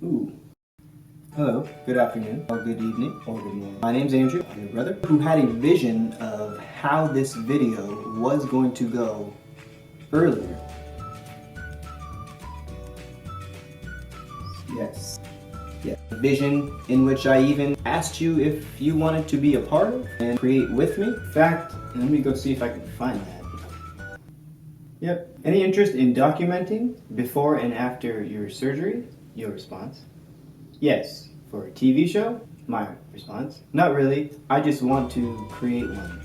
Ooh. Hello, good afternoon, or good evening, or good morning. My name's Andrew, I'm your brother, who had a vision of how this video was going to go earlier. Yes. Yeah. A vision in which I even asked you if you wanted to be a part of and create with me. In fact, let me go see if I can find that. Yep. Any interest in documenting before and after your surgery? Your response. Yes. For a TV show? My response. Not really. I just want to create one.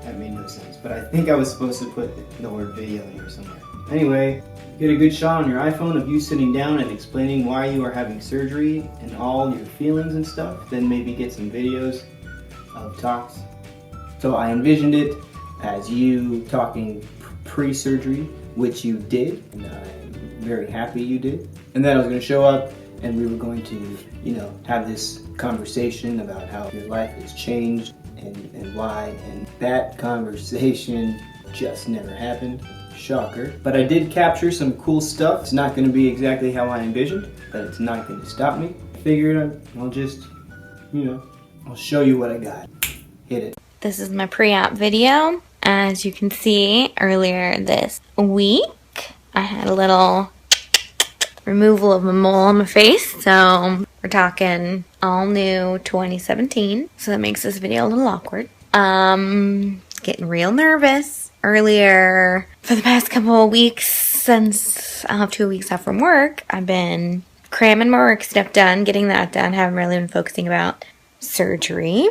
That made no sense, but I think I was supposed to put the word video here somewhere. Anyway, get a good shot on your iPhone of you sitting down and explaining why you are having surgery and all your feelings and stuff. Then maybe get some videos of talks. So I envisioned it as you talking pre-surgery, which you did, and I'm very happy you did. And then I was going to show up and we were going to, have this conversation about how your life has changed and why, and that conversation just never happened. Shocker. But I did capture some cool stuff. It's not going to be exactly how I envisioned, but it's not going to stop me. I figured I'll just, I'll show you what I got. Hit it. This is my pre-op video. As you can see, earlier this week, I had a little removal of a mole on my face. So we're talking all new 2017. So that makes this video a little awkward. Getting real nervous. Earlier, for the past couple of weeks, since I'll have 2 weeks off from work, I've been cramming my work stuff done, getting that done. Haven't really been focusing about surgery.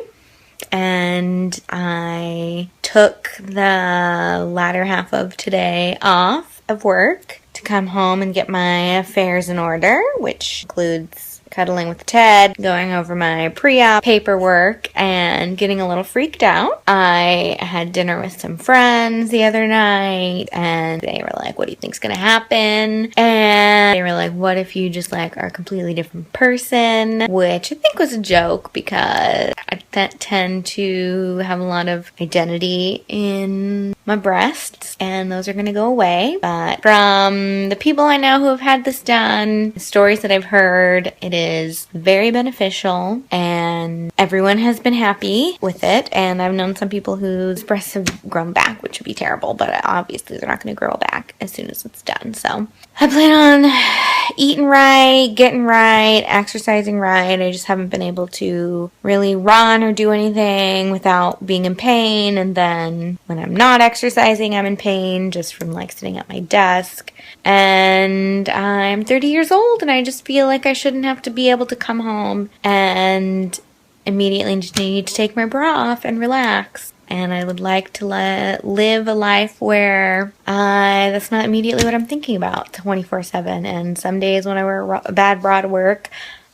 And I took the latter half of today off of work to come home and get my affairs in order, which includes cuddling with Ted, going over my pre-op paperwork, and getting a little freaked out. I had dinner with some friends the other night, and they were like, what do you think's gonna happen? And they were like, what if you just are a completely different person? Which I think was a joke, because I tend to have a lot of identity in my breasts, and those are gonna go away. But from the people I know who have had this done, the stories that I've heard, it is very beneficial, and everyone has been happy with it. And I've known some people whose breasts have grown back, which would be terrible, but obviously they're not going to grow back as soon as it's done. So I plan on eating right, getting right, exercising right. I just haven't been able to really run or do anything without being in pain. And then when I'm not exercising, I'm in pain just from sitting at my desk. And I'm 30 years old, and I just feel like I shouldn't have to be able to come home and immediately just need to take my bra off and relax. And I would like to live a life where that's not immediately what I'm thinking about 24/7. And some days when I wear a bad bra to work,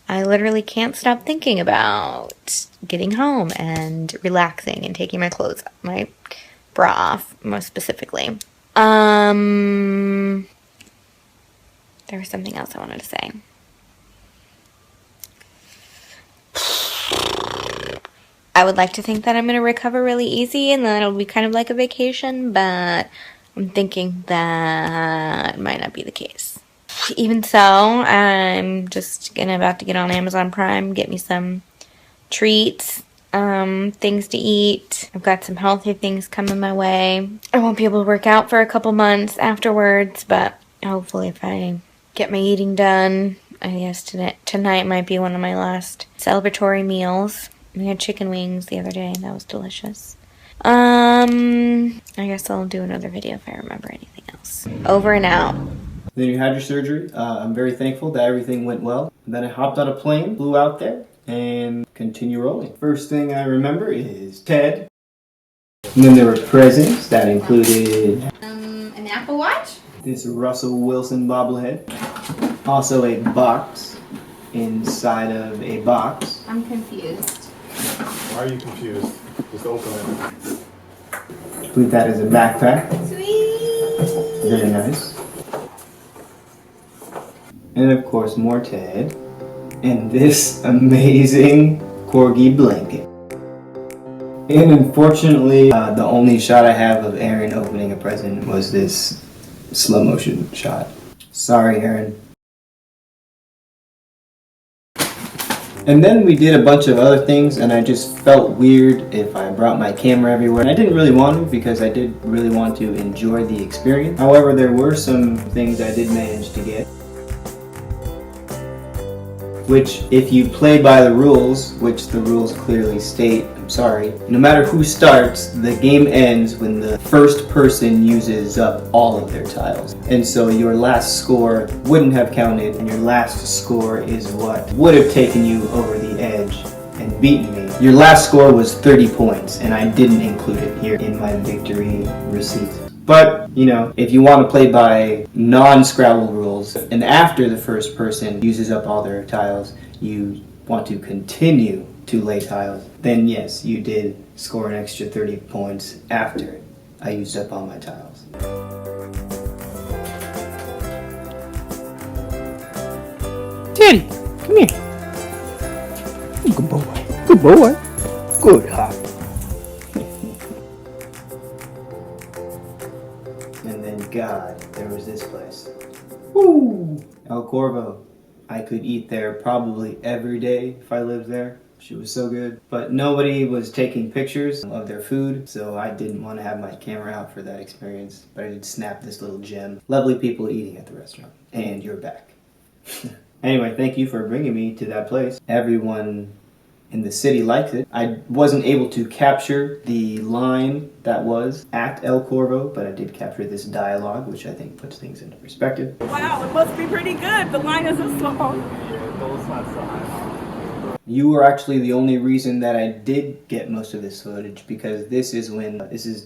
I literally can't stop thinking about getting home and relaxing and taking my clothes off, my bra off, most specifically. There was something else I wanted to say. I would like to think that I'm going to recover really easy and that it'll be kind of like a vacation, but I'm thinking that might not be the case. Even so, I'm just about to get on Amazon Prime, get me some treats, things to eat. I've got some healthy things coming my way. I won't be able to work out for a couple months afterwards, but hopefully if I get my eating done, I guess tonight might be one of my last celebratory meals. We had chicken wings the other day, and that was delicious. I guess I'll do another video if I remember anything else. Over and out. Then you had your surgery. I'm very thankful that everything went well. And then I hopped on a plane, flew out there, and continue rolling. First thing I remember is Ted. And then there were presents that included an Apple Watch, this Russell Wilson bobblehead, also a box inside of a box. I'm confused. Why are you confused? Just open it. Put that as a backpack. Sweet. Very nice. And of course more Ted. And this amazing corgi blanket. And unfortunately, the only shot I have of Aaron opening a present was this slow motion shot. Sorry, Aaron. And then we did a bunch of other things, and I just felt weird if I brought my camera everywhere. And I didn't really want to, because I did really want to enjoy the experience. However, there were some things I did manage to get, which, if you play by the rules, which the rules clearly state, I'm sorry, no matter who starts, the game ends when the first person uses up all of their tiles. And so your last score wouldn't have counted, and your last score is what would have taken you over the edge and beaten me. Your last score was 30 points, and I didn't include it here in my victory receipt. But, you know, if you want to play by non-Scrabble rules, and after the first person uses up all their tiles, you want to continue to lay tiles, then yes, you did score an extra 30 points after I used up all my tiles. Teddy, come here. Good boy. Good boy. Good heart. And then, God, there was this place. Woo! El Corvo. I could eat there probably every day if I lived there. She was so good. But nobody was taking pictures of their food, so I didn't want to have my camera out for that experience. But I did snap this little gem. Lovely people eating at the restaurant. And you're back. Anyway, thank you for bringing me to that place. Everyone in the city liked it. I wasn't able to capture the line that was at El Corvo, but I did capture this dialogue, which I think puts things into perspective. Wow, it must be pretty good. The line is this long. You were actually the only reason that I did get most of this footage, because this is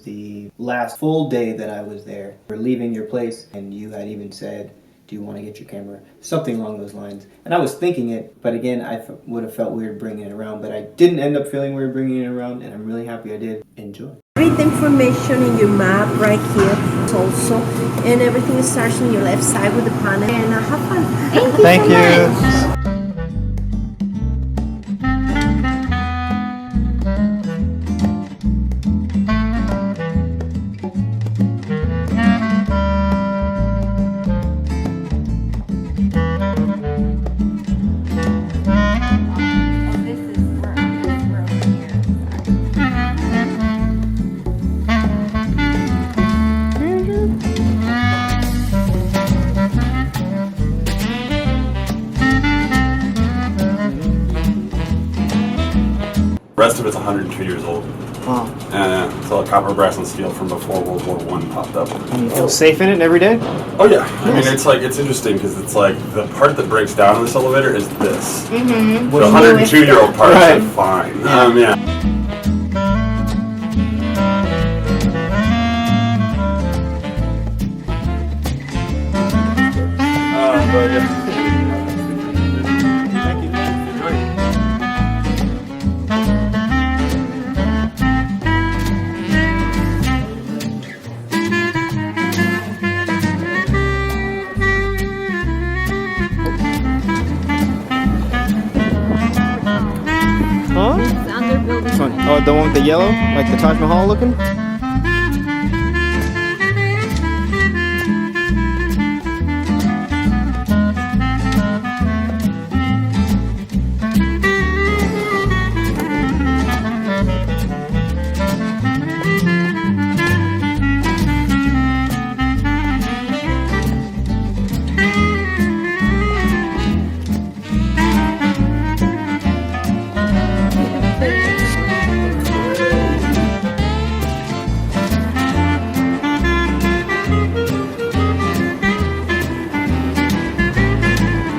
the last full day that I was there. We're leaving your place, and you had even said, do you want to get your camera? Something along those lines. And I was thinking it, but again, I would have felt weird bringing it around, but I didn't end up feeling weird bringing it around, and I'm really happy I did. Enjoy. Read the information in your map right here also, and everything starts on your left side with the panel, and have fun. Thank you so much. The rest of it's 102 years old. Wow. It's all copper, brass, and steel from before World War I popped up. And you feel safe in it every day? Oh yeah. I mean, it's interesting because it's like the part that breaks down in this elevator is this. Mm-hmm. The 102-year-old parts Right. are fine. But yeah. Thank you. Huh? Which one? Oh, the one with the yellow? Like the Taj Mahal looking?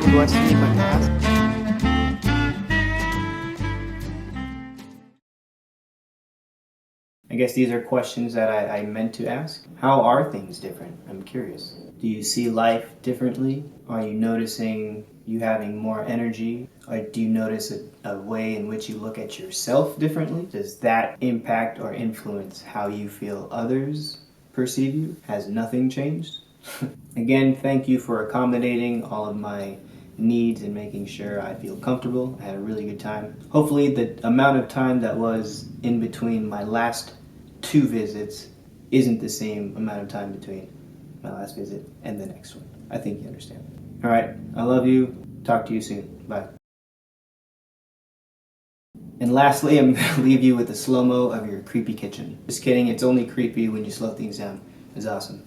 Do I see my mask? I guess these are questions that I meant to ask. How are things different? I'm curious. Do you see life differently? Are you noticing you having more energy? Or do you notice a way in which you look at yourself differently? Does that impact or influence how you feel others perceive you? Has nothing changed? Again, thank you for accommodating all of my needs and making sure I feel comfortable. I had a really good time. Hopefully the amount of time that was in between my last 2 visits isn't the same amount of time between my last visit and the next one. I think you understand. Alright, I love you. Talk to you soon. Bye. And lastly, I'm going to leave you with a slow-mo of your creepy kitchen. Just kidding, it's only creepy when you slow things down. It's awesome.